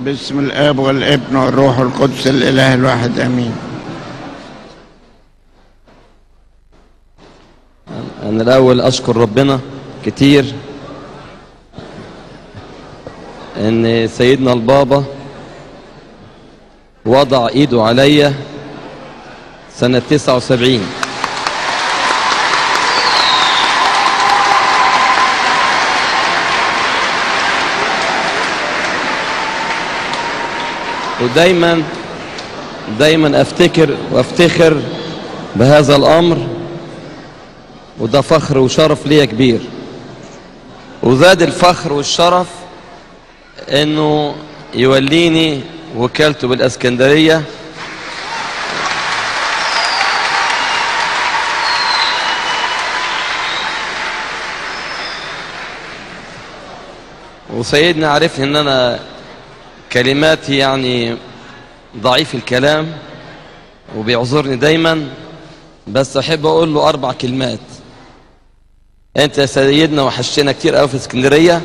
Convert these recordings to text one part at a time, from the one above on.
باسم الآب والابن والروح القدس الإله الواحد آمين. أنا الأول أشكر ربنا كتير إن سيدنا البابا وضع إيده عليا سنة 79. ودايما أفتكر وأفتخر بهذا الأمر، وده فخر وشرف ليا كبير. وزاد الفخر والشرف انه يوليني وكالته بالاسكندرية، وسيدنا عرفني ان انا كلماتي يعني ضعيف الكلام وبيعذرني دايما، بس احب اقول له 4 كلمات. انت يا سيدنا وحشتنا كتير قوي في اسكندريه،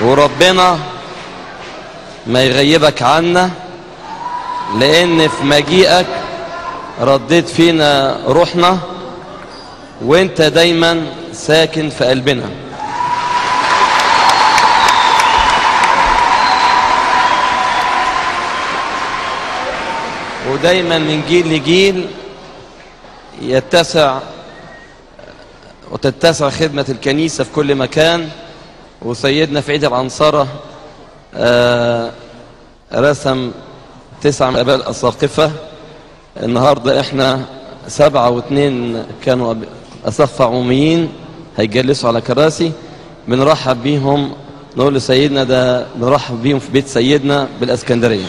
وربنا ما يغيبك عنا، لان في مجيئك رديت فينا روحنا، وانت دايما ساكن في قلبنا. ودايما من جيل لجيل وتتسع خدمة الكنيسة في كل مكان. وسيدنا في عيد العنصرة رسم 9 آباء الأساقفة. النهاردة احنا 7 و2 كانوا أساقفة عموميين هيجلسوا على كراسي. بنرحب بيهم، نقول لسيدنا ده نرحب بيهم في بيت سيدنا بالاسكندرية.